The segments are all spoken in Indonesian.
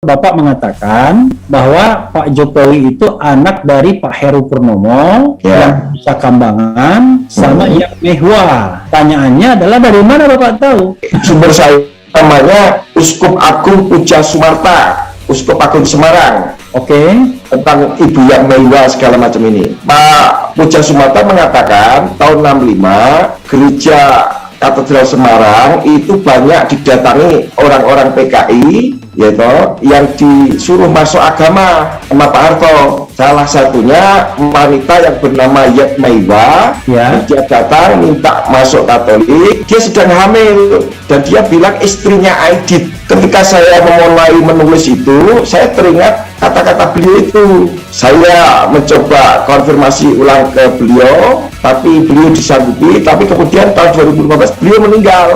Bapak mengatakan bahwa Pak Jokowi itu anak dari Pak Heru Purnomo yang Nusa Kambangan sama Yap Mehwa. Pertanyaannya adalah dari mana Bapak tahu? Sumber saya namanya Uskup Agung Puja Sumarta, Uskup Agung Semarang. Oke. Tentang Ibu Yap Mehwa segala macam ini. Pak Puja Sumarta mengatakan tahun 65 gereja Katedral Semarang itu banyak didatangi orang-orang PKI, yaitu yang disuruh masuk agama sama Pak Harto. Salah satunya wanita yang bernama Yap Mehwa, dia datang minta masuk Katolik. Dia sedang hamil dan dia bilang istrinya Aidit. Ketika saya memulai menulis itu, saya teringat kata-kata beliau itu. Saya mencoba konfirmasi ulang ke beliau, tapi beliau disanggupi. Tapi kemudian tahun 2015 beliau meninggal.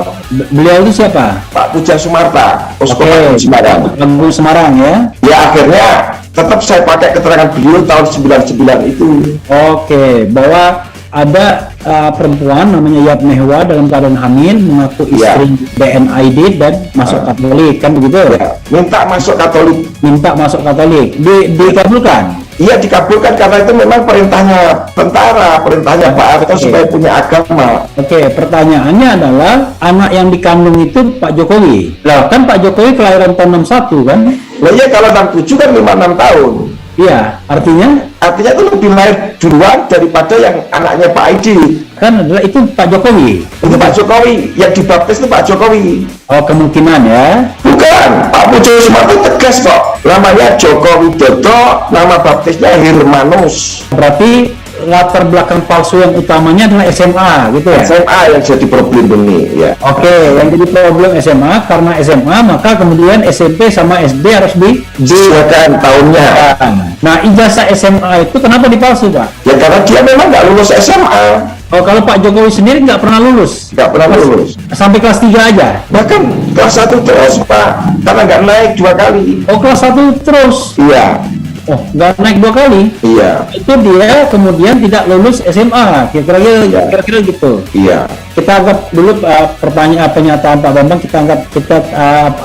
Beliau itu siapa? Pak Puja Sumarta, Uskup Agung Semarang. Agung Semarang ya? Ya, akhirnya tetap saya pakai keterangan beliau tahun 99 itu. Oke, bahwa ada perempuan namanya Yap Mehwa dalam keadaan hamil mengaku istri BNID dan masuk Katolik, kan begitu? Ya, minta masuk Katolik. Minta masuk Katolik. Dikabulkan? Iya, dikabulkan karena itu memang perintahnya tentara, perintahnya Pak Harto supaya punya agama. Oke, pertanyaannya adalah anak yang dikandung itu Pak Jokowi. Lah, kan Pak Jokowi kelahiran tahun 61 kan? Lah iya, kalau 67 kan 56 tahun. Iya, artinya itu lebih lahir duluan daripada yang anaknya Pak Aidit. Kan adalah itu Pak Jokowi. Itu Pak Jokowi, yang dibaptis itu Pak Jokowi. Oh, kemungkinan ya. Bukan, Pak Puja Sumarta tegas kok. Namanya Joko Widodo, nama baptisnya Hirmanus. Berarti latar belakang palsu yang utamanya adalah SMA gitu ya? SMA yang jadi problem ini ya. Oke, yang jadi problem SMA, karena SMA maka kemudian SMP sama SD harus disesuaikan tahunnya. Nah, ijazah SMA itu kenapa dipalsu, Pak? Ya karena dia memang nggak lulus SMA. Oh, kalau Pak Jokowi sendiri nggak pernah lulus? Nggak pernah lulus. Sampai kelas 3 aja? Bahkan kelas 1 terus, Pak. Karena nggak naik 2 kali. Oh, kelas 1 terus? Iya. Oh, nggak naik 2 kali? Iya. Itu dia kemudian tidak lulus SMA, kira-kira gitu. Iya. Kita anggap dulu pernyataan Pak Bambang, kita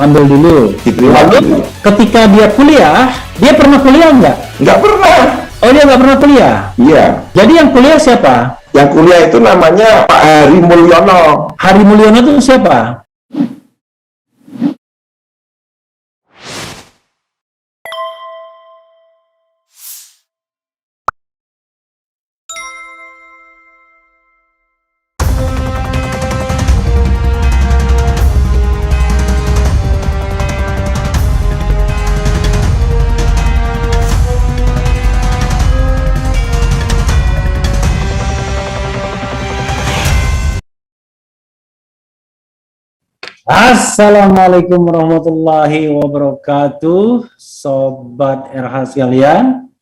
ambil dulu. Lalu ketika dia kuliah, dia pernah kuliah nggak? Nggak pernah. Oh, dia nggak pernah kuliah? Iya. Jadi yang kuliah siapa? Yang kuliah itu namanya Pak Hari Mulyono. Hari Mulyono itu siapa? Assalamualaikum warahmatullahi wabarakatuh, Sobat RH sekalian.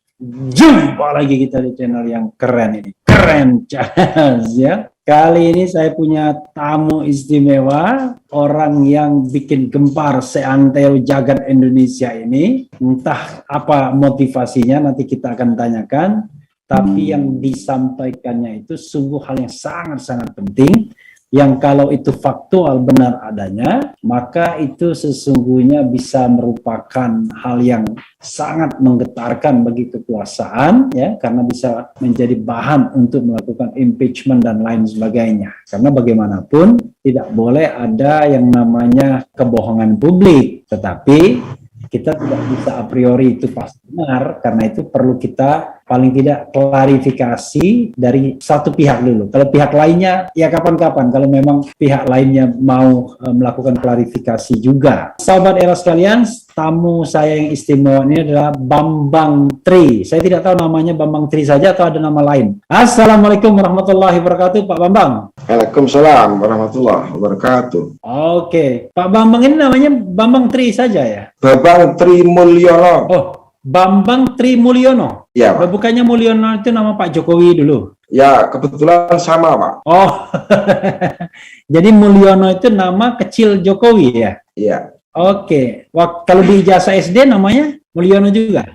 Jumpa lagi kita di channel yang keren ini, Keren Channel ya. Kali ini saya punya tamu istimewa, orang yang bikin gempar seantero jagat Indonesia ini. Entah apa motivasinya, nanti kita akan tanyakan. Tapi yang disampaikannya itu sungguh hal yang sangat-sangat penting, yang kalau itu faktual benar adanya, maka itu sesungguhnya bisa merupakan hal yang sangat menggetarkan bagi kekuasaan, ya, karena bisa menjadi bahan untuk melakukan impeachment dan lain sebagainya. Karena bagaimanapun tidak boleh ada yang namanya kebohongan publik, tetapi kita tidak bisa a priori itu pasti benar, karena itu perlu kita paling tidak klarifikasi dari satu pihak dulu. Kalau pihak lainnya ya kapan-kapan, kalau memang pihak lainnya mau melakukan klarifikasi juga. Sahabat era sekalian, tamu saya yang istimewa ini adalah Bambang Tri. Saya tidak tahu namanya Bambang Tri saja atau ada nama lain. Assalamualaikum warahmatullahi wabarakatuh, Pak Bambang. Waalaikumsalam warahmatullahi wabarakatuh. Oke, Pak Bambang ini namanya Bambang Tri saja ya? Bambang Tri Mulyono. Oh, Bambang Tri Mulyono. Ya, Pak. Bukannya Mulyono itu nama Pak Jokowi dulu? Ya, kebetulan sama, Pak. Oh, jadi Mulyono itu nama kecil Jokowi ya? Iya. Oke. Kalau di ijazah SD namanya Mulyono juga?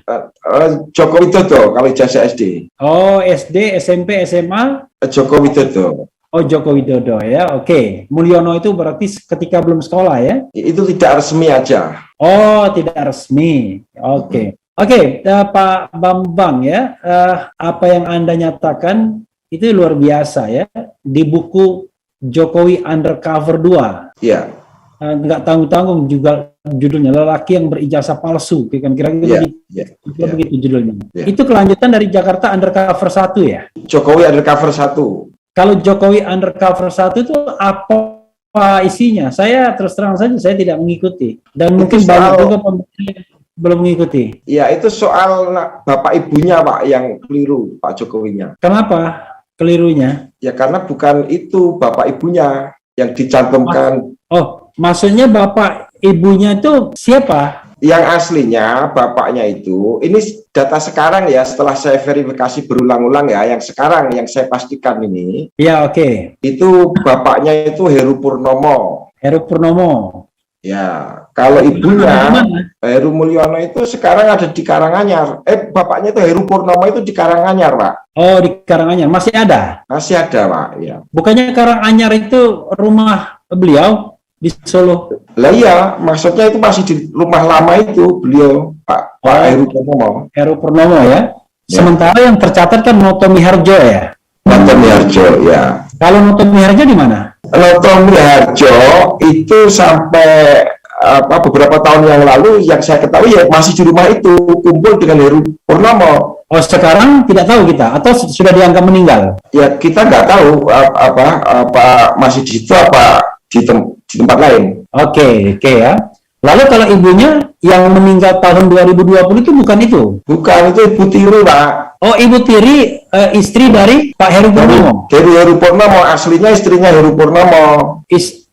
Joko Widodo kalau ijazah SD. Oh, SD, SMP, SMA? Joko Widodo. Oh, Joko Widodo ya. Oke. Mulyono itu berarti ketika belum sekolah ya? Itu tidak resmi aja. Oh, tidak resmi. Oke. Oke, Pak Bambang ya, apa yang Anda nyatakan itu luar biasa ya. Di buku Jokowi Undercover 2. Ya. Nggak tanggung-tanggung juga judulnya, lelaki yang berijazah palsu, kira-kira begitu judulnya. Ya. Itu kelanjutan dari Jakarta Undercover 1 ya? Jokowi Undercover 1. Kalau Jokowi Undercover 1 itu apa isinya? Saya terus terang saja saya tidak mengikuti, dan mungkin banyak juga pembaca yang belum mengikuti. Ya, itu soal bapak ibunya Pak yang keliru, Pak Jokowinya. Kenapa kelirunya? Ya karena bukan itu bapak ibunya yang dicantumkan. Oh, maksudnya bapak ibunya itu siapa? Yang aslinya bapaknya itu, ini data sekarang ya, setelah saya verifikasi berulang-ulang ya, yang sekarang yang saya pastikan ini. Ya, oke. Itu bapaknya itu Heru Purnomo. Heru Purnomo. Ya, kalau ibunya Heru Mulyono itu sekarang ada di Karanganyar. Bapaknya itu Heru Purnomo itu di Karanganyar, Pak. Oh, di Karanganyar. Masih ada? Masih ada, Pak. Ya. Bukannya Karanganyar itu rumah beliau di Solo? Lah iya, maksudnya itu masih di rumah lama itu beliau, Pak Heru Purnomo. Heru Purnomo ya. Sementara yang tercatat kan Noto Miharjo ya. Noto Miharjo, ya. Kalau Noto Miharjo di mana? Noto Miharjo itu sampai beberapa tahun yang lalu yang saya ketahui ya masih di rumah itu kumpul dengan Heru Purnomo. Oh, sekarang tidak tahu kita atau sudah dianggap meninggal? Ya kita nggak tahu apa masih di situ apa di tempat lain. Oke ya. Lalu kalau ibunya yang meninggal tahun 2020 itu bukan itu? Bukan, itu Ibu Tiri, Pak. Oh, Ibu Tiri istri dari Pak Heru Purnomo. Dari Heru Purnomo, aslinya istrinya Heru Purnomo.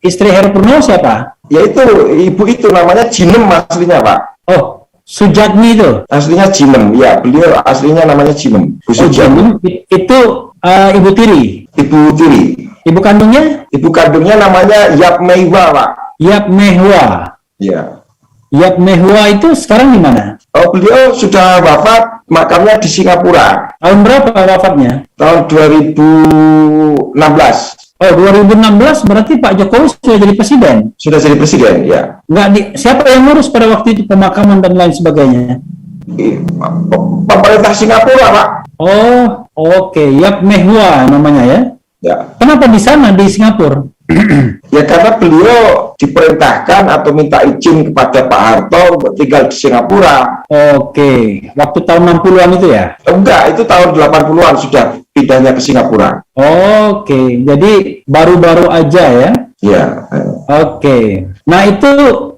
Istri Heru Purnomo siapa? Yaitu ibu itu namanya Jinem aslinya, Pak. Oh, Sujatmi itu. Aslinya Jinem, ya beliau aslinya namanya Jinem. Jinem itu Ibu Tiri. Ibu Tiri. Ibu kandungnya? Ibu kandungnya namanya Yap Mehwa, Pak. Yap Mehwa. Ya. Yap Mehwa itu sekarang di mana? Oh, beliau sudah wafat, makamnya di Singapura. Tahun berapa wafatnya? Tahun 2016. Oh, 2016 berarti Pak Jokowi sudah jadi presiden? Sudah jadi presiden, ya. Siapa yang ngurus pada waktu itu pemakaman dan lain sebagainya? Pemerintah Singapura, Pak. Oh, oke. Yap Mehwa namanya ya? Ya. Kenapa di sana, di Singapura? Ya karena beliau diperintahkan atau minta izin kepada Pak Harto untuk tinggal di Singapura. Oke. Waktu tahun 60-an itu ya? Enggak, itu tahun 80-an sudah pindahnya ke Singapura. Oke, jadi baru-baru aja ya? Ya. Oke. Nah itu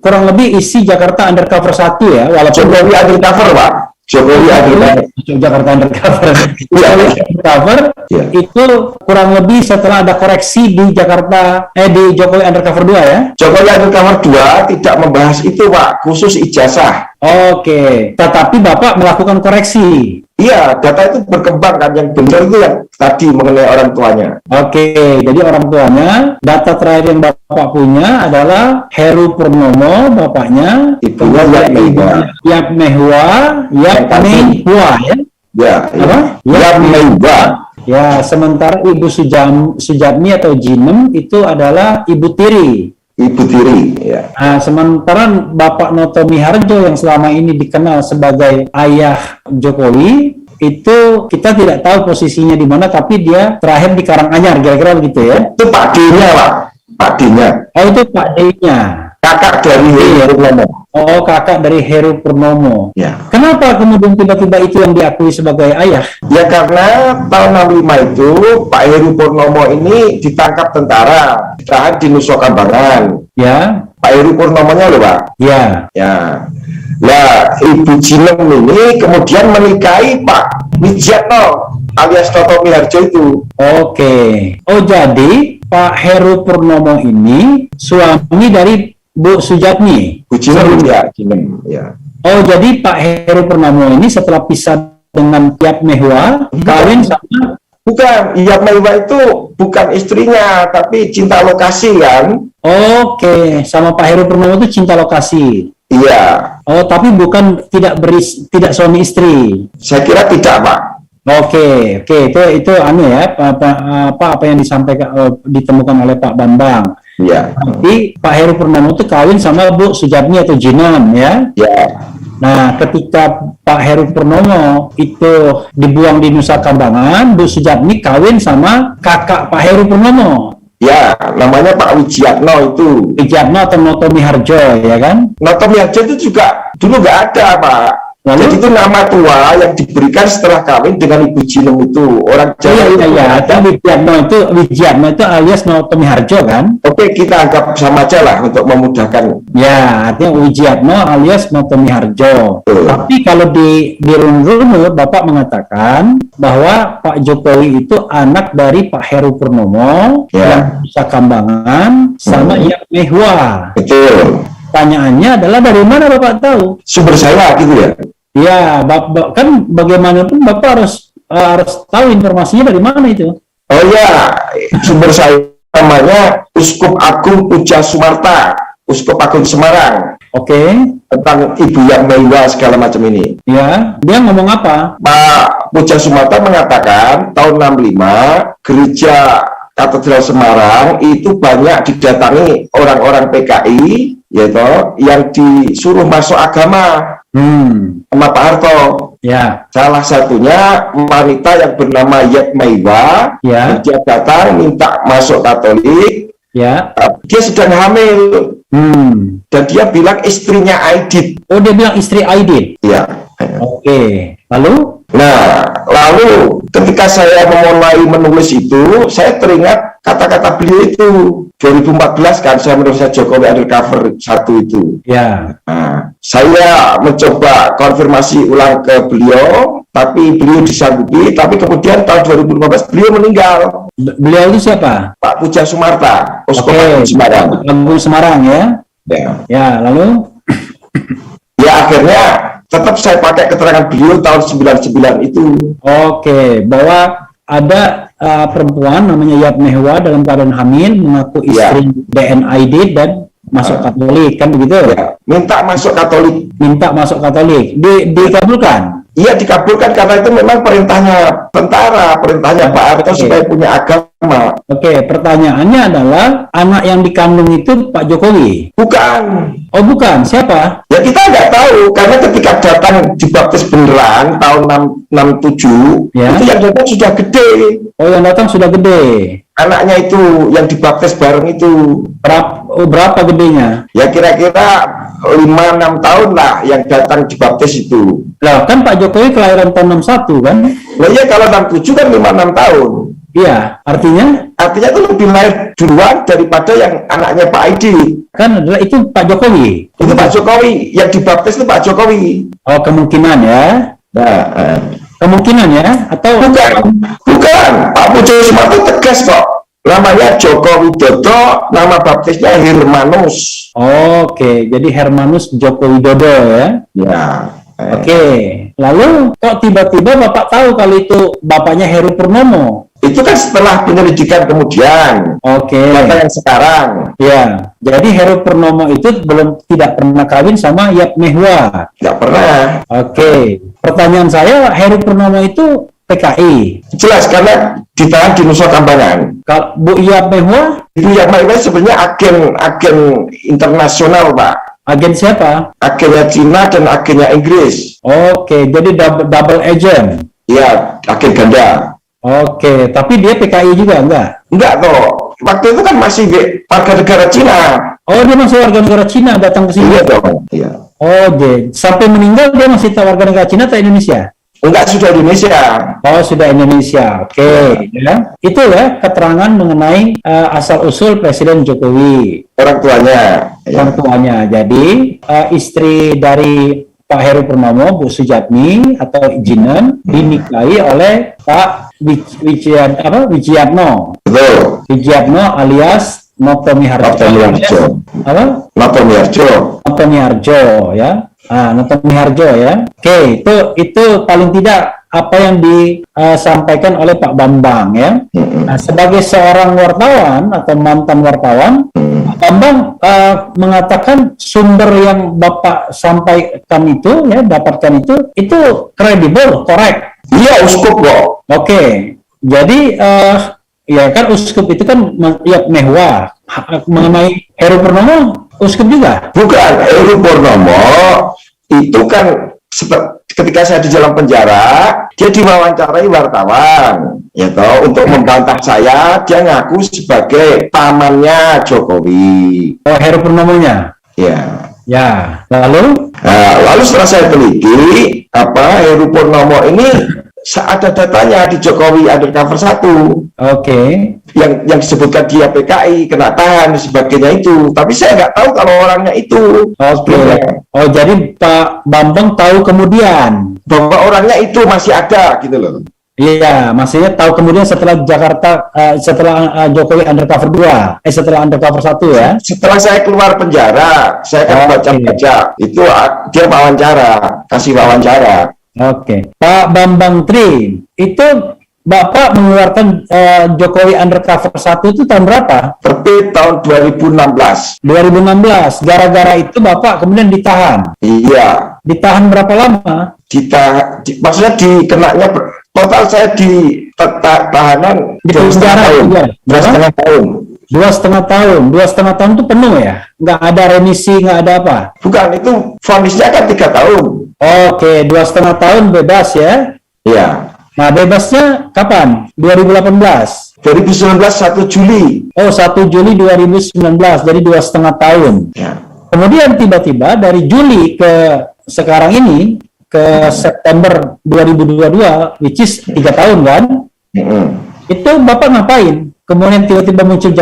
kurang lebih isi Jakarta Undercover 1 ya? Walaupun Jokowi Undercover, Pak. Jokowi Undercover. Jakarta Undercover. Undercover ya. Itu kurang lebih setelah ada koreksi di Jakarta, di Jokowi Undercover 2 ya? Jokowi Undercover 2 tidak membahas itu, Pak, khusus ijazah. Oke, tetapi Bapak melakukan koreksi. Iya, data itu berkembang kan, yang benar itu yang tadi mengenai orang tuanya. Oke, jadi orang tuanya, data terakhir yang Bapak punya adalah Heru Purnomo, bapaknya, ibunya Yap Mehwa, Yap Mehwa ya? Ya, apa? Yap Mehwa. Ya, sementara Ibu Sujatmi atau Jinem itu adalah Ibu Tiri. Ibu Tiri, ya. Nah, sementara Bapak Noto Miharjo yang selama ini dikenal sebagai ayah Jokowi, itu kita tidak tahu posisinya di mana, tapi dia terakhir di Karanganyar, kira-kira begitu ya? Itu Pak D-nya, Pak. Pak D-nya. Oh, itu Pak D-nya. Kakak dari Heru Purnomo. Oh, kakak dari Heru Purnomo. Ya. Kenapa kemudian tiba-tiba itu yang diakui sebagai ayah? Ya karena tahun 65 itu Pak Heru Purnomo ini ditangkap tentara, ditahan di Nusa Kambangan. Ya. Pak Heru Purnomonya loh, Pak. Ya. Ya. Nah, Ibu Jinem ini kemudian menikahi Pak Wijiatno alias Noto Miharjo itu. Oke. Oh, jadi Pak Heru Purnomo ini suami dari Bu Sujatmi. Bu Jinem, ya, Jinem, ya. Oh, jadi Pak Heru Purnomo ini setelah pisah dengan Yap Mehwa, kawin sama... Bukan, Yap Mehwa itu bukan istrinya, tapi cinta lokasi kan. Oke, sama Pak Heru Purnomo itu cinta lokasi. Iya. Oh, tapi bukan tidak suami istri. Saya kira tidak, Pak. Oke, itu anu ya, apa yang disampaikan ditemukan oleh Pak Bambang. Ya, Tapi Pak Heru Purnomo itu kawin sama Bu Sujatmi atau Jinan ya. ya, Nah, ketika Pak Heru Purnomo itu dibuang di Nusa Kambangan, Bu Sujatmi kawin sama kakak Pak Heru Purnomo, ya, namanya Pak Wijiatno itu. Wijiatno atau Noto Miharjo, ya kan? Noto Miharjo itu juga dulu nggak ada, Pak. Lalu? Jadi itu nama tua yang diberikan setelah kawin dengan Ibu Jinem itu. Orang Jawa itu Iya. ada. Wijiatno itu alias Noto Miharjo kan? Oke, kita anggap sama aja lah untuk memudahkan. Ya, artinya Wijiatno alias Noto Miharjo. Betul. Tapi kalau di runut Bapak mengatakan bahwa Pak Jokowi itu anak dari Pak Heru Purnomo Ya. yang bisa Kambangan sama Yak Mehwa. Betul. Pertanyaannya adalah dari mana Bapak tahu? Sumber saya gitu ya. Ya, Bapak kan bagaimanapun Bapak harus tahu informasinya dari mana itu. Oh ya, sumber saya namanya Uskup Agung Puja Sumarta, Uskup Agung Semarang, Oke, tentang Ibu Yak Meiwa segala macam ini. ya, dia ngomong apa? Pak Puja Sumarta mengatakan tahun 65 gereja Katedral Semarang itu banyak didatangi orang-orang PKI, yaitu yang disuruh masuk agama sama Pak Harto. Ya, Salah satunya wanita yang bernama Yak Meiwa, ya, dia datang minta masuk Katolik. ya. Dia sedang hamil dan dia bilang istrinya Aidit. Oh, dia bilang istri Aidit. Ya. Oke, lalu? Nah, lalu ketika saya memulai menulis itu, saya teringat kata-kata beliau itu 2014 kan saya menulis Jokowi Undercover 1 itu. Ya, Nah, saya mencoba konfirmasi ulang ke beliau, tapi beliau disanggupi. Tapi kemudian tahun 2015 beliau meninggal. beliau itu siapa? Pak Puja Sumarta, Uskup Agung Oke, Semarang. Agung Semarang ya. Ya. Ya, lalu? Ya akhirnya tetap saya pakai keterangan beliau tahun 99 itu. Oke, bahwa ada perempuan namanya Yak Mehwa dalam keadaan hamil mengaku istri DNID dan masuk Katolik kan begitu? Ya, minta masuk Katolik. Minta masuk Katolik, dikabulkan. Iya dikabulkan karena itu memang perintahnya tentara, perintahnya Pak Harto supaya punya agama. Oke, pertanyaannya adalah anak yang dikandung itu Pak Jokowi? Bukan. Oh bukan, siapa? Ya kita nggak tahu karena ketika datang dibaptis beneran tahun 67 Ya. itu yang datang sudah gede. Oh yang datang sudah gede. Anaknya itu yang dibaptis bareng itu Berapa gedenya? ya kira-kira 5-6 tahun lah yang datang dibaptis itu. Lah kan Pak Jokowi kelahiran tahun 61 kan? Nah ya kalau 67 kan 5-6 tahun. Iya, artinya Artinya itu lebih lahir duluan daripada yang anaknya Pak Aidit. kan adalah itu Pak Jokowi. Itu Pak Jokowi, yang dibaptis itu Pak Jokowi. Oh kemungkinan ya, Nah, kemungkinan ya, atau bukan. Pak Pujo Sumarto tegas kok. Namanya Joko Widodo, nama baptisnya Hermanus. Oke, jadi Hermanus Joko Widodo ya. Ya. Oke, lalu kok tiba-tiba Bapak tahu kalau itu bapaknya Heru Purnomo? Itu kan setelah penyelidikan kemudian. Oke. Data yang sekarang. Ya, jadi Heru Purnomo itu tidak pernah kawin sama Yak Mehwa. Tidak pernah. Oke, pertanyaan saya Heru Purnomo itu PKI. Jelas karena ditahan di Nusa Kambangan. Kalau Bu Yak Mehwa, Itu yang mainnya sebenarnya agen internasional, Pak. agen siapa? Agennya Cina dan agennya Inggris. Oke, jadi double agent. Ya, agen ganda. Oke, tapi dia PKI juga enggak? Enggak toh. Waktu itu kan masih warga negara Cina. Oh, dia masih warga negara Cina datang ke sini. Iya dong. Iya. Oh, sampai meninggal dia masih warga negara Cina atau Indonesia? Enggak, sudah Indonesia. Oh, sudah Indonesia. Oke, ya. Itu ya keterangan mengenai asal-usul Presiden Jokowi. Orang tuanya. Ya. Orang tuanya. Jadi, istri dari Pak Heru Purnomo, Bu Sujatmi atau Jinan dinikahi oleh Pak Wijiatno. Betul. Wijiatno alias Noto Miharjo. Noto Miharjo. Apa? Noto Miharjo. Noto Miharjo ya. Noto Miharjo ya. Oke, itu paling tidak apa yang disampaikan oleh Pak Bambang ya. Nah, sebagai seorang wartawan atau mantan wartawan, Pak Bambang mengatakan sumber yang Bapak sampaikan itu ya, dapatkan itu kredibel, korek. Iya, uskup kok. Oke, jadi ya kan uskup itu kan ya mewah. Mengenai Heru Purnomo, uskup juga? Bukan, Heru Purnomo itu kan ketika saya di dalam penjara, dia diwawancarai wartawan, ya toh, untuk membantah saya, dia ngaku sebagai pamannya Jokowi. Oh, Heru Purnomonya? Ya. Ya, lalu? Lalu setelah saya teliti, Heru Purnomo ini ada datanya di Jokowi Undercover 1. Oke. Yang disebutkan dia PKI, kena tahan, dan sebagainya itu. Tapi saya nggak tahu kalau orangnya itu. Oke. Oh, jadi Pak Bambang tahu kemudian bahwa orangnya itu masih ada, gitu loh. Iya, maksudnya tahu kemudian setelah Jakarta, setelah Jokowi Undercover 2, setelah Undercover 1 ya? Setelah saya keluar penjara, saya kan baca-baca, itu dia wawancara, kasih wawancara. Oke. Pak Bambang Tri, itu Bapak mengeluarkan Jokowi Undercover 1 itu tahun berapa? Terbit tahun 2016. 2016, gara-gara itu Bapak kemudian ditahan? Iya. Ditahan berapa lama? Maksudnya dikenanya total saya di tahanan di penjara 2,5 tahun. 2,5 tahun. 2,5 tahun itu penuh ya? Nggak ada remisi, nggak ada apa? Bukan, itu vonisnya kan 3 tahun. Oke, 2,5 tahun bebas ya? Iya. Nah, bebasnya kapan? 2018? 2019 1 Juli. Oh, 1 Juli 2019, jadi 2,5 tahun. Ya. Kemudian tiba-tiba dari Juli ke sekarang ini, ke September 2022, which is 3 tahun kan? Itu Bapak ngapain? Kemudian tiba-tiba muncul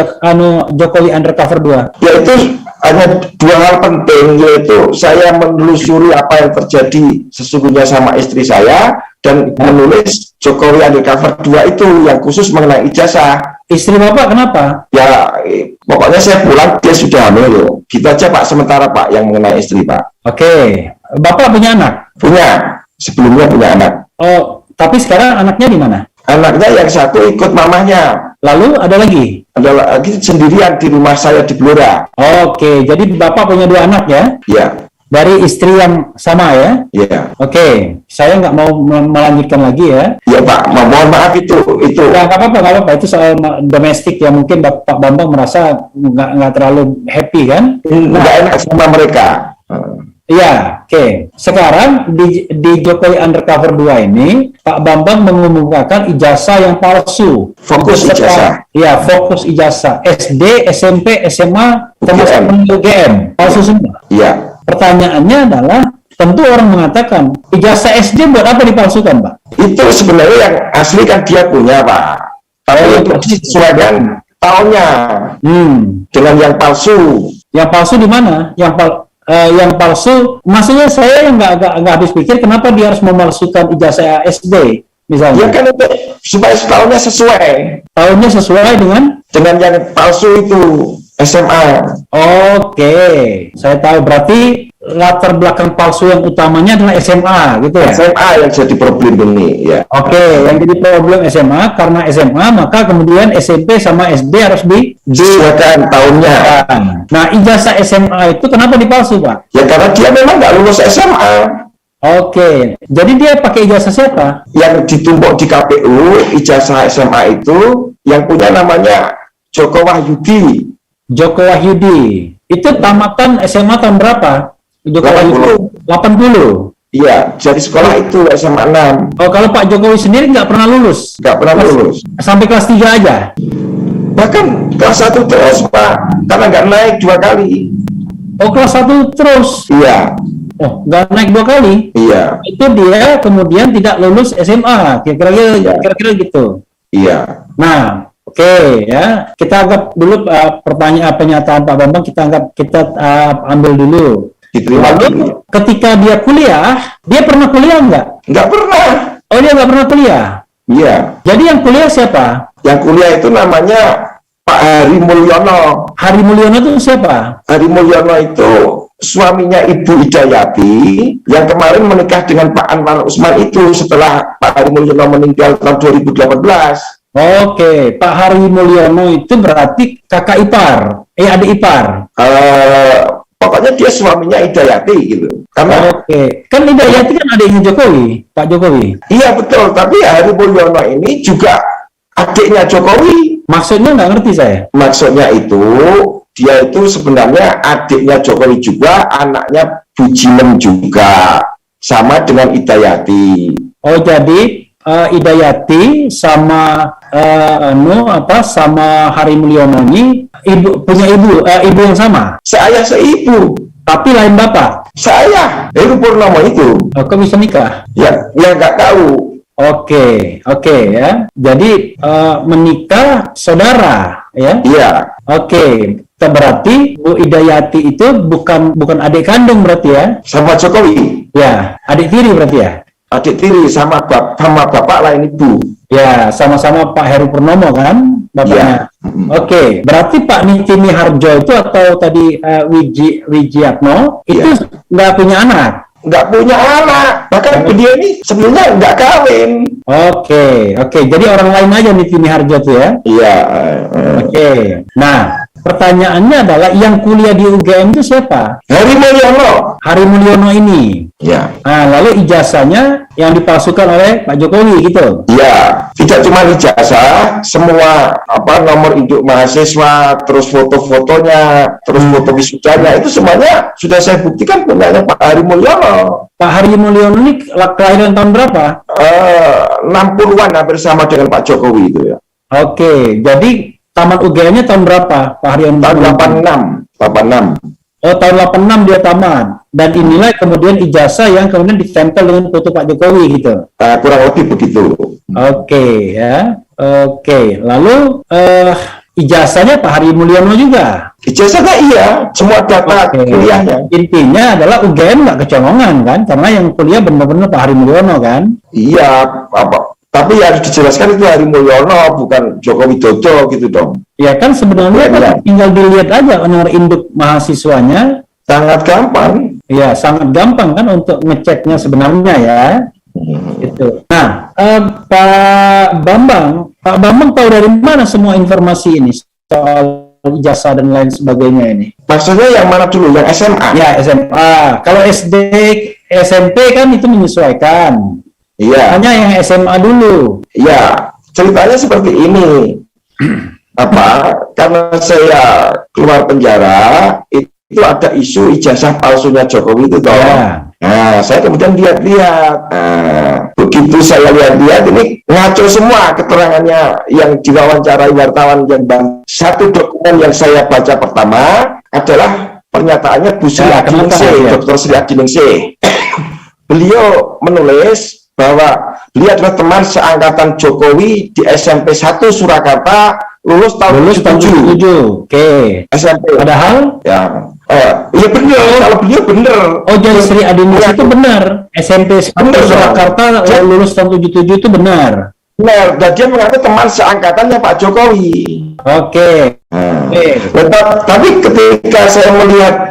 Jokowi Undercover 2. Yaitu hanya 2 hal penting, yaitu saya menelusuri apa yang terjadi sesungguhnya sama istri saya, dan menulis Jokowi Undercover 2 itu yang khusus mengenai ijazah. Istri Bapak kenapa? Ya, pokoknya saya pulang, dia sudah hamil loh. Gitu aja Pak, sementara Pak, yang mengenai istri Pak. Oke. Bapak punya anak? Punya, sebelumnya punya anak. Oh, tapi sekarang anaknya di mana? Anaknya yang satu ikut mamahnya. Lalu ada lagi? Ada lagi sendirian di rumah saya di Blora. Oke, jadi Bapak punya 2 anak ya? Iya. Dari istri yang sama ya? Iya. Oke, saya nggak mau melanjutkan lagi ya. Iya Pak, mohon maaf itu. Nggak apa-apa. Itu soal domestik yang mungkin Pak Bambang merasa nggak terlalu happy kan? Nggak enak sama mereka. Iya, oke. Sekarang di Jokowi Undercover 2 ini, Pak Bambang mengumumkan ijazah yang palsu. Fokus ijazah. Iya, fokus ijazah. SD, SMP, SMA, termasuk UGM. Palsu semua. Iya. Pertanyaannya adalah, tentu orang mengatakan, ijazah SD buat apa dipalsukan, Pak? Itu sebenarnya yang asli kan dia punya, Pak. Tapi itu disesuaikan tahunnya dengan yang palsu. Yang palsu di mana? Yang palsu, maksudnya saya nggak habis pikir kenapa dia harus memalsukan ijazah SD, misalnya. Ya kan itu supaya tahunnya sesuai. Tahunnya sesuai dengan yang palsu itu SMA. Oke, saya tahu, berarti latar belakang palsu yang utamanya adalah SMA, gitu ya? SMA yang jadi problem ini, ya. Oke, yang jadi problem SMA, karena SMA maka kemudian SMP sama SD harus disesuaikan tahunnya. Nah, ijazah SMA itu kenapa dipalsu, Pak? Ya karena dia memang nggak lulus SMA. Oke, jadi dia pakai ijazah siapa? Yang ditumpuk di KPU, ijazah SMA itu yang punya namanya Joko Wahyudi. Joko Wahyudi. Itu tamatan SMA tahun berapa? Joko Wahyudi 80. Iya, dari sekolah itu SMA 6. Oh, kalau Pak Jokowi sendiri nggak pernah lulus? Nggak pernah lulus. Sampai kelas 3 aja? Bahkan kelas 1 terus, Pak. Karena nggak naik 2 kali. Oh, kelas 1 terus? Iya. Oh, nggak naik 2 kali? Iya. Itu dia kemudian tidak lulus SMA, kira-kira gitu. Iya. Nah, oke, ya. Kita anggap dulu pernyataan Pak Bambang, kita ambil dulu. Lalu ketika dia kuliah, dia pernah kuliah nggak? Nggak pernah. Oh, dia nggak pernah kuliah? Iya. Jadi yang kuliah siapa? Yang kuliah itu namanya Pak Hari Mulyono. Hari Mulyono itu siapa? Hari Mulyono itu suaminya Ibu Hidayati yang kemarin menikah dengan Pak Anwar Usman itu setelah Pak Hari Mulyono meninggal tahun 2018. Oke, Pak Hari Mulyono itu berarti kakak ipar, adik ipar. pokoknya dia suaminya Hidayati gitu. Karena Oke, kan Hidayati kan adiknya Jokowi, Pak Jokowi. iya betul, tapi Hari Mulyono ini juga adiknya Jokowi. Maksudnya nggak ngerti saya. Maksudnya itu dia itu sebenarnya adiknya Jokowi juga, anaknya Bujimen juga, sama dengan Hidayati. Oh, jadi Hidayati sama sama Hari Mulyono ini punya ibu yang sama, Seayah seibu. tapi lain bapak. Saya Heru Purnomo itu. Oh, kok bisa nikah? Ya nggak tahu. Oke ya. Jadi menikah saudara ya. Iya. Oke, berarti Bu Hidayati itu bukan adik kandung berarti ya? Sama Jokowi. Ya, adik tiri berarti ya? Adik tiri sama bapak lain ibu. Ya, sama-sama Pak Heru Purnomo kan bapaknya. Oke, berarti Pak Niti Miharjo itu atau tadi Wijiatno itu nggak punya anak? Nggak punya anak, bahkan dia ini sebenarnya nggak kawin. Oke, jadi orang lain aja Niti Miharjo tuh ya? Iya. Oke, nah pertanyaannya adalah yang kuliah di UGM itu siapa? Hari Mulyono. Hari Mulyono ini. Ya. Nah, lalu ijazahnya yang dipalsukan oleh Pak Jokowi gitu. Ya, tidak cuma ijazah, semua nomor induk mahasiswa, terus foto-fotonya, terus foto wisudanya, itu semuanya sudah saya buktikan punyanya Pak Hari Mulyono. Pak Hari Mulyono ini kelahiran tahun berapa? 60-an hampir sama dengan Pak Jokowi itu ya. Oke, jadi tamat UGM-nya tahun berapa, Pak Hari Mulyono? Tahun 86. Oh, tahun 86 dia tamat. Dan inilah kemudian ijazah yang kemudian ditempel dengan foto Pak Jokowi gitu. Kurang lebih begitu. Oke ya. Oke, lalu ijazahnya Pak Hari Mulyono juga. Ijazahnya iya, semua data kuliahnya. Intinya adalah UGM nggak kecolongan kan, karena yang kuliah benar-benar Pak Hari Mulyono kan. Iya, tapi harus dijelaskan itu Hari Mulyono, bukan Joko Widodo gitu dong. Ya kan sebenarnya kan tinggal dilihat aja nomor induk mahasiswanya. Sangat gampang. Ya, sangat gampang kan untuk ngeceknya sebenarnya ya. Itu. Nah, Pak Bambang tahu dari mana semua informasi ini soal ijazah dan lain sebagainya ini? Maksudnya yang mana dulu? Yang SMA? Ya, SMA. Kalau SD, SMP kan itu menyesuaikan. Iya. Hanya yang SMA dulu. Iya. Ceritanya seperti ini. Karena saya keluar penjara, itu ada isu ijazah palsunya Jokowi itu toh. Ya. Nah, saya kemudian lihat-lihat. Begitu saya lihat-lihat, ini ngaco semua keterangannya yang diwawancarai wartawan yang satu dokumen yang saya baca pertama adalah pernyataannya Bu Sri Adiningsih, Dr. Sri Adiningsih. Beliau menulis bahwa beliau adalah teman seangkatan Jokowi di SMP 1 Surakarta, lulus tahun 77. Oke. SMP. Padahal? Ya. Iya benar, kalau beliau benar. Oh, jadi Sri Adiningsih itu benar. SMP 1 Surakarta lulus tahun 77 itu benar. Benar, dan dia mengaku teman seangkatannya Pak Jokowi. Oke. Tapi ketika saya melihat,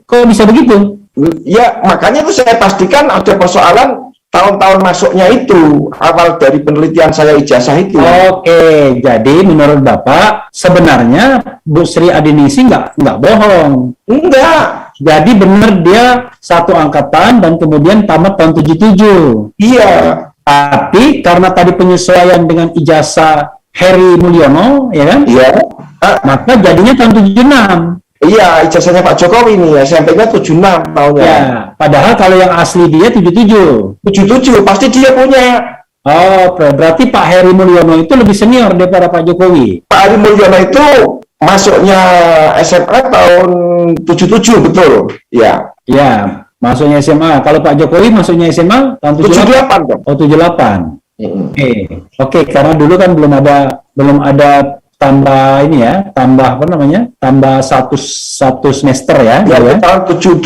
kok bisa begitu? Ya, makanya itu saya pastikan ada persoalan tahun-tahun masuknya itu, awal dari penelitian saya ijazah itu. Oke, jadi menurut Bapak sebenarnya Bu Sri Adiningsih nggak bohong. Enggak. Jadi benar dia satu angkatan dan kemudian tamat tahun 77. Iya. Tapi karena tadi penyesuaian dengan ijazah Heri Mulyono, ya kan? Iya. Maka jadinya tahun 76. Iya, ijazahnya Pak Jokowi nih, SMP-nya 76 tahunnya. Ya, padahal kalau yang asli dia 77. 77, pasti dia punya. Oh, berarti Pak Heri Mulyono itu lebih senior daripada Pak Jokowi. Pak Heri Mulyono itu masuknya SMA tahun 77, betul? Ya. Ya, masuknya SMA. Kalau Pak Jokowi masuknya SMA tahun 78 dong. Oh, 78. Oke, karena dulu kan belum ada tambah ini ya, tambah satu semester ya. Ya, tahun 78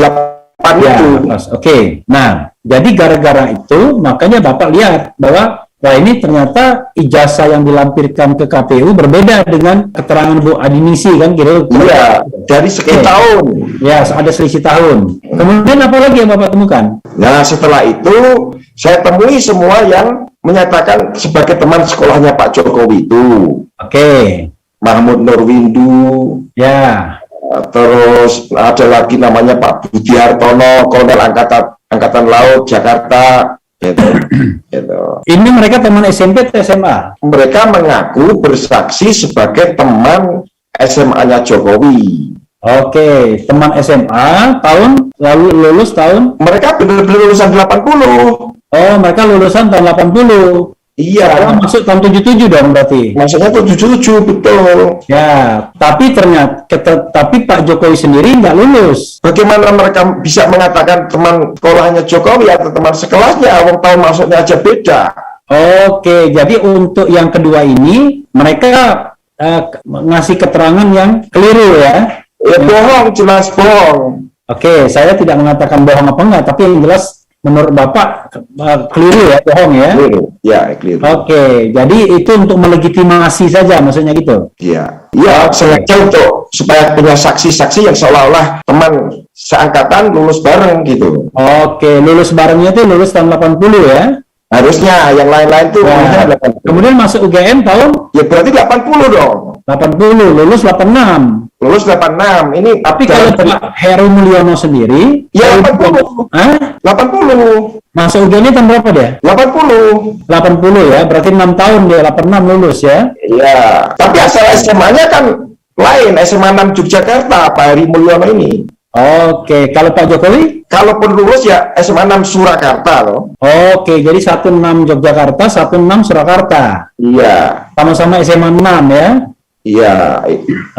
ya, itu. Oke. Nah, jadi gara-gara itu makanya Bapak lihat bahwa ini ternyata ijazah yang dilampirkan ke KPU berbeda dengan keterangan Bu Adiningsih kan kira-kira. Iya, dari sekian tahun. Ya, ada selisih tahun. Kemudian apa lagi yang Bapak temukan? Nah, setelah itu saya temui semua yang menyatakan sebagai teman sekolahnya Pak Jokowi itu. Oke. Mahmud Nurwindu, ya, Terus ada lagi namanya Pak Budi Hartono, Kolonel Angkatan Laut Jakarta, gitu. Gitu. Ini mereka teman SMP atau SMA? Mereka mengaku bersaksi sebagai teman SMA-nya Jokowi. Oke, teman SMA tahun lalu lulus tahun. Mereka benar-benar lulusan 80. Oh, mereka lulusan tahun 80. Iya. Masuk tahun 77 dong berarti. Maksudnya 77, betul. Ya, tapi tapi Pak Jokowi sendiri nggak lulus. Bagaimana mereka bisa mengatakan teman sekolahnya Jokowi atau teman sekelasnya? Orang tahun masuknya aja beda. Oke, jadi untuk yang kedua ini mereka ngasih keterangan yang keliru ya. Ya bohong, jelas bohong. Oke, saya tidak mengatakan bohong apa enggak, tapi yang jelas menurut Bapak keliru ya, bohong ya. Keliru. Ya, keliru. Oke, jadi itu untuk melegitimasi saja maksudnya gitu. Iya, iya, sengaja untuk supaya punya saksi-saksi yang seolah-olah teman seangkatan lulus bareng gitu. Oke, lulus barengnya itu lulus tahun 80 ya. Harusnya yang lain-lain tuh Nah, 80. kemudian masuk UGM tahun Ya berarti 80 dong. 80, lulus 86. Lulus 86. Ini Tapi kalau Pak Heru Mulyono sendiri, ya 80. Hah? 80. Masuk UGM tahun berapa dia? 80. 80 ya, berarti 6 tahun dia, 86 lulus ya. Iya. Tapi asal SMA-nya kan lain, SMA 6 Yogyakarta, Pak Heri Mulyono ini. Oke, kalau Pak Jokowi? Kalaupun lulus ya SMA 6 Surakarta loh. Oke, jadi 16 Yogyakarta, 16 Surakarta. Iya. Sama-sama SMA 6 ya. Iya.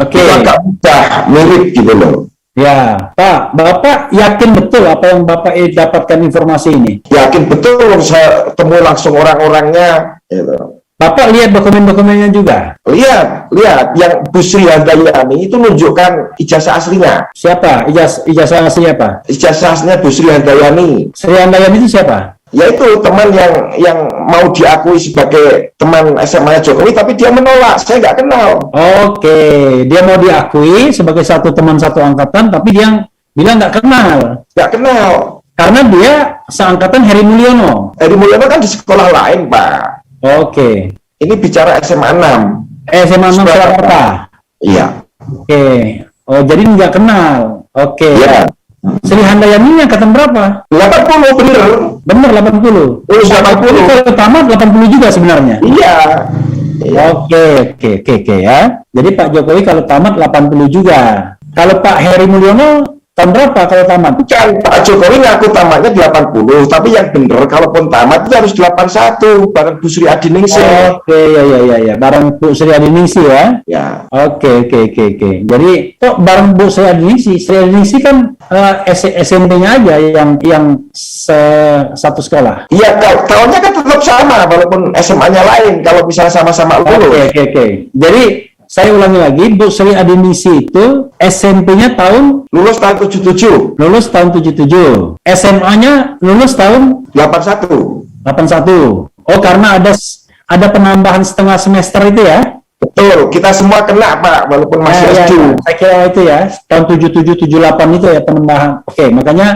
Oke. Itu agak mudah, mirip gitu loh. Ya, Pak, Bapak yakin betul apa yang Bapak dapatkan informasi ini? Yakin betul saya temu langsung orang-orangnya gitu. Bapak lihat dokumen-dokumennya juga? Lihat yang Bu Sri Handayani itu nunjukkan ijazah aslinya. Siapa? Ijazah asli apa? Ijazah aslinya Bu Sri Handayani. Sri Handayani itu siapa? Yaitu teman yang mau diakui sebagai teman SMA Jokowi, tapi dia menolak. Saya nggak kenal. Oke, dia mau diakui sebagai teman satu angkatan, tapi dia bilang nggak kenal. Nggak kenal. Karena dia seangkatan Heri Mulyono. Heri Mulyono kan di sekolah lain, Pak. Oke. Ini bicara SMA 6. SMA 6 Surakarta. Iya. Oke. Oh, jadi nggak kenal. Oke. Iya. Sri Handayani angkatan berapa? 80 bener. Bener 80. Lulus 80. Kalau tamat 80 juga sebenarnya. Iya. Iya. Oke ya. Jadi Pak Jokowi kalau tamat 80 juga. Kalau Pak Heri Mulyono tahun berapa kalau tamat? Bukan, Pak Jokowi ngaku tamatnya 80, tapi yang bener kalaupun tamat itu harus 81 bareng Bu Sri Adiningsih. Oke, ya. Bareng Bu Sri Adiningsih ya. Ya. Oke. Jadi kok bareng Bu Sri Adiningsih? Sri Adiningsih kan SMP-nya aja yang satu sekolah. Iya, tahunnya kan tetap sama walaupun SMA-nya lain kalau misalnya sama-sama lulus. Oke. Jadi saya ulangi lagi, Bu Sri Adiningsih itu SMP-nya tahun Lulus tahun 77. lulus tahun 77. SMA-nya lulus tahun 81. 81. Oh, karena ada penambahan setengah semester itu ya? Betul, kita semua kena, Pak, walaupun masih SD. Ya. Saya kira itu ya, tahun 77 78 itu ya penambahan. Oke, makanya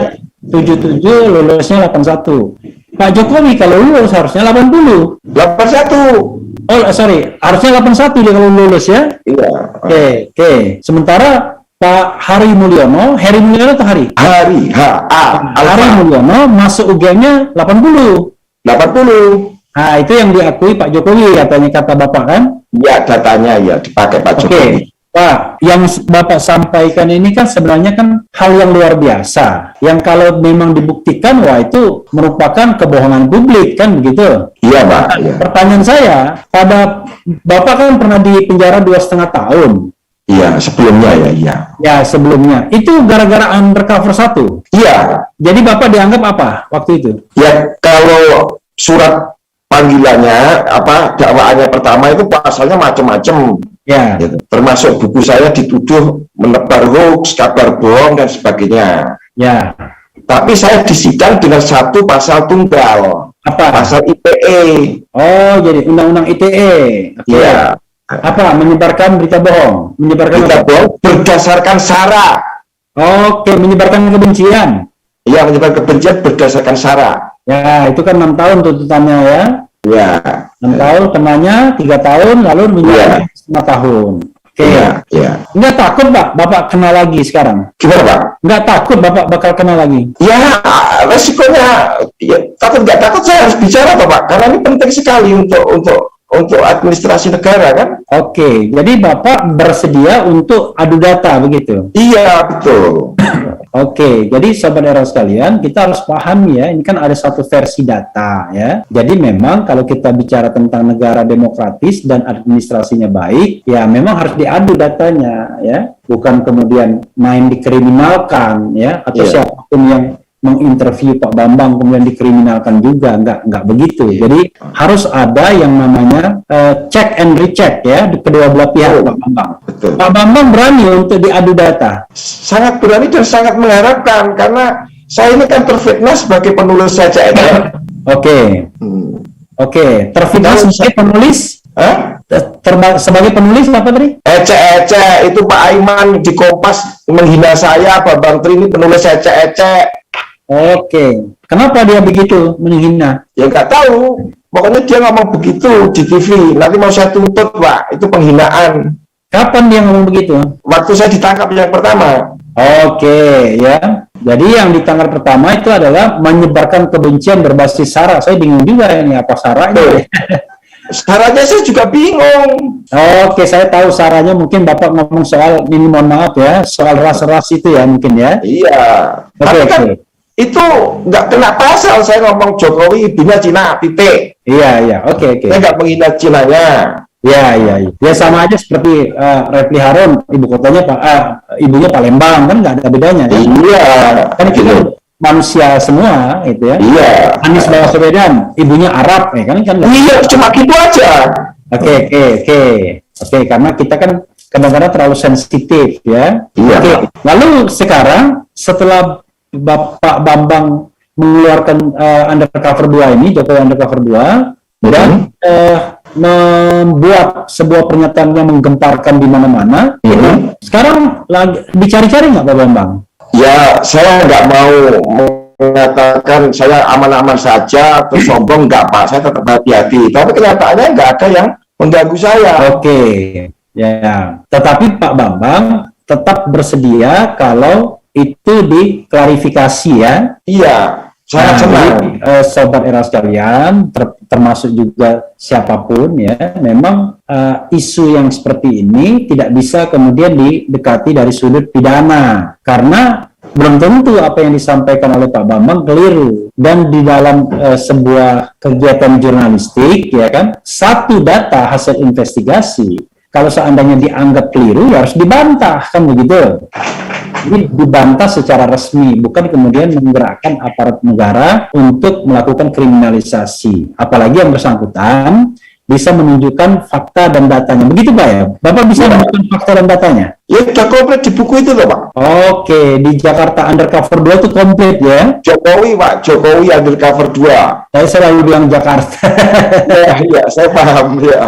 77 lulusnya 81. Pak Jokowi kalau lulus harusnya 80. 81. Oh, sorry, harusnya 81 dia kalau lulus ya. Iya. Oke. Sementara Pak Heri Mulyono atau Hari? Hari Mulyono masuk UGM-nya 80. 80. Nah, itu yang diakui Pak Jokowi katanya, kata Bapak kan? Ya, datanya ya dipakai Pak Jokowi. Pak, yang Bapak sampaikan ini kan sebenarnya kan hal yang luar biasa. Yang kalau memang dibuktikan, wah itu merupakan kebohongan publik kan begitu? Iya, Pak. Iya. Pertanyaan saya, pada Bapak kan pernah di penjara 2,5 tahun. Iya, sebelumnya ya, iya. Ya, sebelumnya. Itu gara-gara undercover 1. Iya. Jadi Bapak dianggap apa waktu itu? Ya, kalau surat panggilannya, dakwaannya pertama itu pasalnya macam-macam. Ya. Gitu. Termasuk buku saya dituduh menebar hoax, kabar bohong, dan sebagainya. Ya. Tapi saya disidang dengan satu pasal tunggal. Apa? Pasal ITE. Oh, jadi undang-undang ITE. Oke. Iya. Apa? Menyebarkan berita bohong. Menyebarkan Berita apa? bohong berdasarkan sara. Oke, menyebarkan kebencian. Iya, menyebar kebencian berdasarkan sara. Ya, itu kan 6 tahun tuntutannya ya. Ya. 6 tahun, kenanya 3 tahun, lalu menjadi 5 tahun. Oke. Iya. Nggak takut Pak, Bapak kena lagi sekarang? Gimana Pak? Nggak takut Bapak bakal kena lagi? Ya, resikonya ya, takut nggak takut saya harus bicara toh Pak, karena ini penting sekali untuk administrasi negara kan. Oke, jadi Bapak bersedia untuk adu data begitu? Iya, betul. Oke, jadi Sobat Era sekalian, kita harus paham ya, ini kan ada satu versi data ya. Jadi memang kalau kita bicara tentang negara demokratis dan administrasinya baik, ya memang harus diadu datanya ya, bukan kemudian main dikriminalkan ya, atau siapapun yang menginterview Pak Bambang kemudian dikriminalkan juga, nggak begitu. Jadi harus ada yang namanya check and recheck ya di kedua belah pihak. Pak Bambang. Betul. Pak Bambang berani untuk diadu data. Sangat berani dan sangat mengharapkan, karena saya ini kan terfitnah sebagai penulis CCEC. Oke. Oke, terfitnah sebagai penulis? Sebagai penulis apa tadi? Ece itu Pak Aiman di Kompas menghina saya, Bambang Tri ini penulis Ece. Oke, kenapa dia begitu menghina? Ya nggak tahu, pokoknya dia ngomong begitu di TV. Nanti mau saya tuntut Pak, itu penghinaan. Kapan dia ngomong begitu? Waktu saya ditangkap yang pertama. Oke, ya. Jadi yang ditangkap pertama itu adalah menyebarkan kebencian berbasis sara. Saya bingung juga ini apa saranya. Saranya saya juga bingung. Oke, saya tahu saranya mungkin Bapak ngomong soal, ini mohon maaf ya, soal ras-ras itu ya mungkin ya. Iya. Tapi kan itu nggak kena pasal, saya ngomong Jokowi ibunya Cina, titik. Iya, oke. Saya nggak menghina Cinanya. Iya. Ya sama aja seperti Refli Harun, ibunya Palembang, kan nggak ada bedanya. Kan? Iya. Kan kita manusia semua, itu ya. Iya. Anies Baswedan, ibunya Arab, ya kan? Iya, cuma gitu aja. Oke, karena kita kan kadang-kadang terlalu sensitif, ya. Iya. Oke. Lalu sekarang setelah Bapak Bambang mengeluarkan Undercover 2 ini, Jokowi Undercover 2, dan membuat sebuah pernyataan yang menggemparkan di mana-mana, sekarang lagi dicari-cari nggak Pak Bambang? Ya, saya nggak mau mengatakan saya aman-aman saja atau sombong, nggak Pak, saya tetap hati-hati. Tapi kenyataannya nggak ada yang mengganggu saya. Oke, ya. Tetapi Pak Bambang tetap bersedia kalau itu diklarifikasi ya. Iya, sangat senang. Sobat Era sekalian, termasuk juga siapapun ya, memang isu yang seperti ini tidak bisa kemudian didekati dari sudut pidana, karena belum tentu apa yang disampaikan oleh Pak Bambang keliru. Dan di dalam sebuah kegiatan jurnalistik ya kan, satu data hasil investigasi kalau seandainya dianggap keliru ya harus dibantah, kan begitu. Ini dibantah secara resmi, bukan kemudian menggerakkan aparat negara untuk melakukan kriminalisasi. Apalagi yang bersangkutan bisa menunjukkan fakta dan datanya. Begitu Pak ya? Bapak bisa menunjukkan fakta dan datanya? Ya, sudah komplit di buku itu loh Pak. Oke, di Jakarta Undercover 2 itu komplit ya? Jokowi Pak, Jokowi Undercover 2. Saya selalu bilang Jakarta. Iya, saya paham ya.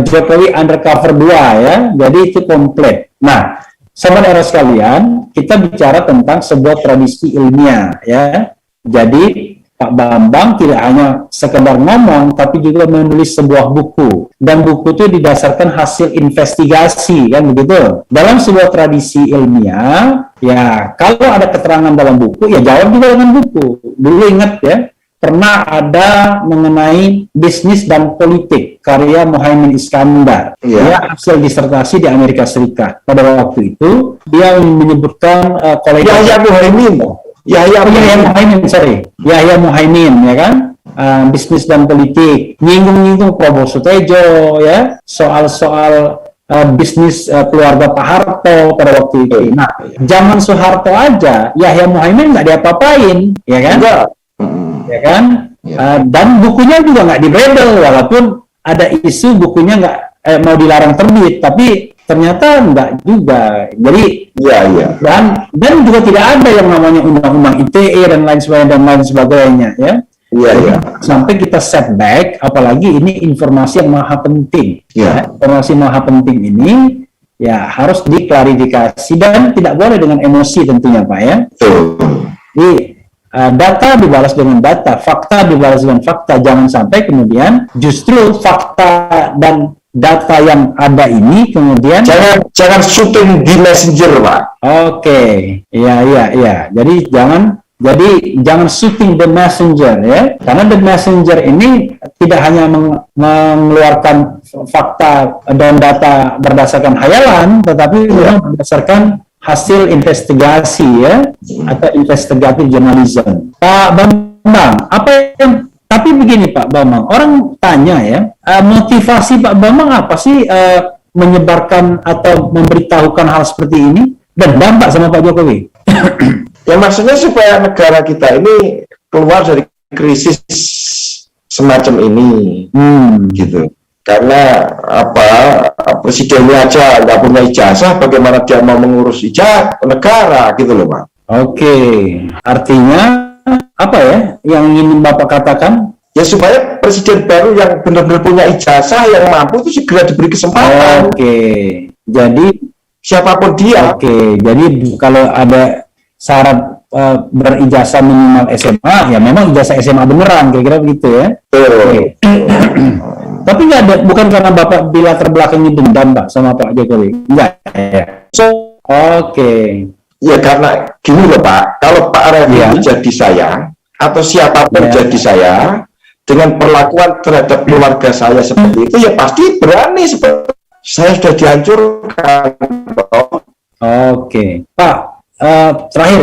Jokowi Undercover 2 ya, jadi itu komplit. Nah, Sobat Era sekalian, kita bicara tentang sebuah tradisi ilmiah ya. Jadi Pak Bambang tidak hanya sekedar ngomong, tapi juga menulis sebuah buku. Dan buku itu didasarkan hasil investigasi, kan begitu. Dalam sebuah tradisi ilmiah, ya kalau ada keterangan dalam buku, ya jawab juga dengan buku. Dulu ingat ya, pernah ada mengenai bisnis dan politik karya Muhaimin Iskandar. Dia hasil disertasi di Amerika Serikat. Pada waktu itu, dia menyebutkan Yahya Muhaimin, ya kan? Bisnis dan politik, nyinggung-nyinggung Prabowo Sutejo, ya, soal-soal bisnis keluarga Pak Harto pada waktu itu. Nah, zaman Soeharto aja, Yahya Muhaimin nggak diapa-apain, ya kan? Ya kan? Dan bukunya juga nggak dibredel, walaupun ada isu bukunya nggak mau dilarang terbit, tapi ternyata enggak juga. Jadi dan juga tidak ada yang namanya undang-undang ITE dan lain sebagainya ya. Sampai kita setback, apalagi ini informasi yang maha penting. Informasi maha penting ini ya harus diklarifikasi dan tidak boleh dengan emosi tentunya Pak ya. Jadi data dibalas dengan data, fakta dibalas dengan fakta. Jangan sampai kemudian justru fakta dan data yang ada ini kemudian Jangan syuting di Messenger, Pak. oke, iya. Jadi jangan shooting the messenger ya, karena the messenger ini tidak hanya mengeluarkan fakta dan data berdasarkan hayalan, tetapi memang berdasarkan hasil investigasi ya, atau investigative journalism. Pak Bambang, tapi begini Pak Bambang, orang tanya ya, motivasi Pak Bambang apa sih menyebarkan atau memberitahukan hal seperti ini dan dampak sama Pak Jokowi? Ya maksudnya supaya negara kita ini keluar dari krisis semacam ini, gitu. Karena presidennya aja nggak punya ijazah, bagaimana dia mau mengurus negara, gitu loh, Pak. Oke, artinya apa ya yang ingin Bapak katakan? Ya supaya presiden baru yang benar-benar punya ijazah, yang mampu itu segera diberi kesempatan. Oke, jadi Siapapun dia. Oke, jadi kalau ada syarat berijazah minimal SMA, ya memang ijazah SMA beneran, kira-kira begitu ya. Oke. Tapi nggak ada, bukan karena Bapak bila terbelakangnya dendam Pak sama Pak Jokowi, enggak ya. Oke. Ya karena gini loh Pak, kalau Pak Refli jadi saya atau siapapun jadi saya, dengan perlakuan terhadap keluarga saya seperti itu, ya pasti berani seperti saya sudah dihancurkan. Oke, Pak. Terakhir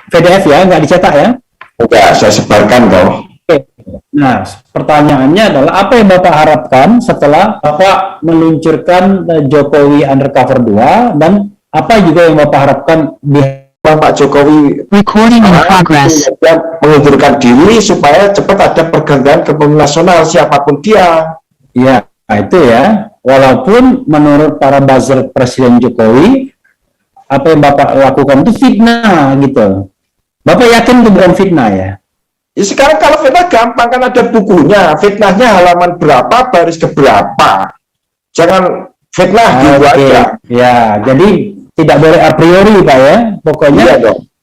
PDF ya, nggak dicetak ya? Enggak, saya sebarkan kok. Oke. Nah, pertanyaannya adalah apa yang Bapak harapkan setelah Bapak meluncurkan Jokowi Undercover 2, dan apa juga yang Bapak harapkan di Pak Jokowi recording in progress mengundurkan diri supaya cepat ada pergantian kepemimpinan nasional siapapun dia. Ya, itu ya. Walaupun menurut para buzzer Presiden Jokowi, apa yang Bapak lakukan itu fitnah gitu. Bapak yakin itu bukan fitnah ya? Ya sekarang kalau fitnah gampang, kan ada bukunya. Fitnahnya halaman berapa, baris keberapa. Jangan fitnah gitu aja. Ya, jadi tidak boleh a priori Pak ya. Pokoknya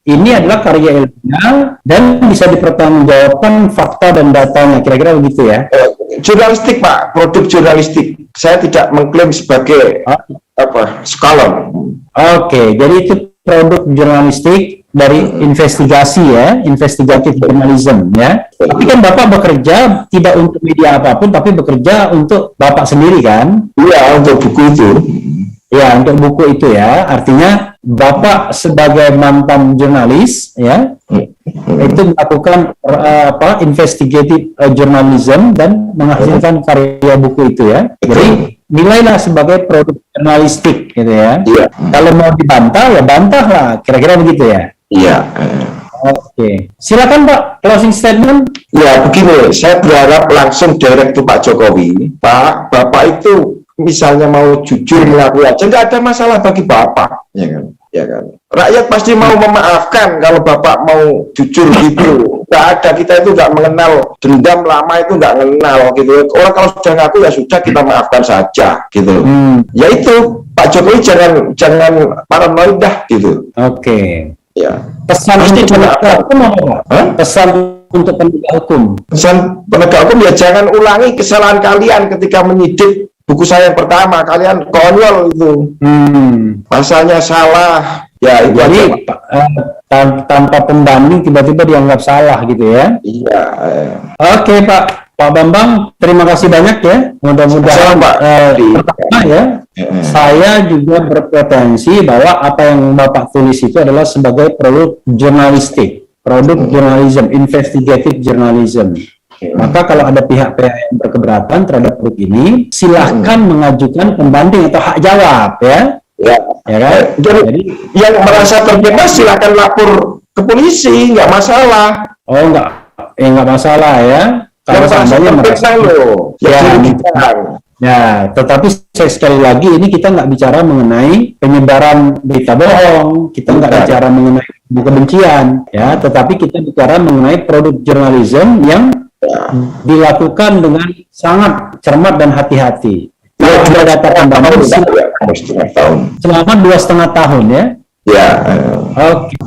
ini adalah karya ilmiah dan bisa dipertanggungjawabkan fakta dan datanya. Kira-kira begitu ya? Jurnalistik Pak, produk jurnalistik. Saya tidak mengklaim sebagai scholar. Oke, jadi itu produk jurnalistik dari investigasi ya, investigative journalism ya. Tapi kan Bapak bekerja tidak untuk media apapun, tapi bekerja untuk Bapak sendiri kan? Iya, untuk buku itu. Ya, untuk buku itu ya. Artinya Bapak sebagai mantan jurnalis ya, itu melakukan investigative journalism dan menghasilkan karya buku itu ya. Jadi nilailah sebagai produk jurnalistik gitu ya. Iya. Kalau mau dibantah ya bantahlah, kira-kira begitu ya. Iya. Oke, silakan Pak, closing statement. Ya begini, saya berharap langsung direct to Pak Jokowi. Pak, Bapak itu misalnya mau jujur mengakui aja, nggak ada masalah bagi Bapak, ya kan? Ya kan? Rakyat pasti mau memaafkan kalau Bapak mau jujur gitu. Nggak ada, kita itu nggak mengenal dendam lama, itu nggak mengenal gitu. Orang kalau sudah ngaku ya sudah, kita maafkan saja gitu. Ya itu Pak Jokowi jangan paranoid dah gitu. Oke. Ya. Pesan Pasti untuk penegak hukum apa? Pesan untuk penegak hukum. Pesan penegak hukum ya jangan ulangi kesalahan kalian ketika menyidik buku saya yang pertama. Kalian konyol itu. Pasalnya salah. Ya itu jadi tanpa pembanding tiba-tiba dianggap salah gitu ya. Iya. Oke Pak Bambang, terima kasih banyak ya. Mudah-mudahan pertama ya, saya juga berpotensi bahwa apa yang Bapak tulis itu adalah sebagai produk jurnalistik, produk journalism, investigative journalism. Maka kalau ada pihak-pihak yang berkeberatan terhadap produk ini, silahkan mengajukan pembanding atau hak jawab ya. Ya kan? Jadi yang merasa terbebas silakan lapor ke polisi, nggak masalah. Oh nggak masalah ya. Kalau seandainya merasa ya, tetapi sekali lagi ini kita nggak bicara mengenai penyebaran berita bohong, kita nggak bicara mengenai kebencian, ya, tetapi kita bicara mengenai produk jurnalisme yang dilakukan dengan sangat cermat dan hati-hati. Kalau sudah data pembanding selama 2,5 tahun ya. Ya.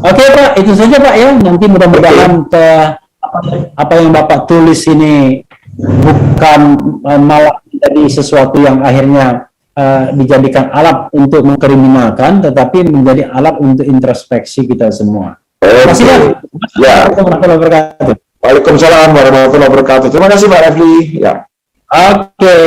Oke Pak, itu saja Pak ya. Nanti mudah-mudahan apa yang Bapak tulis ini bukan malah menjadi sesuatu yang akhirnya dijadikan alat untuk mengkriminalkan, tetapi menjadi alat untuk introspeksi kita semua. Terima kasih, Bang. Ya. Warahmatullahi wabarakatuh. Waalaikumsalam warahmatullahi wabarakatuh. Terima kasih Pak Refli. Ya. Oke.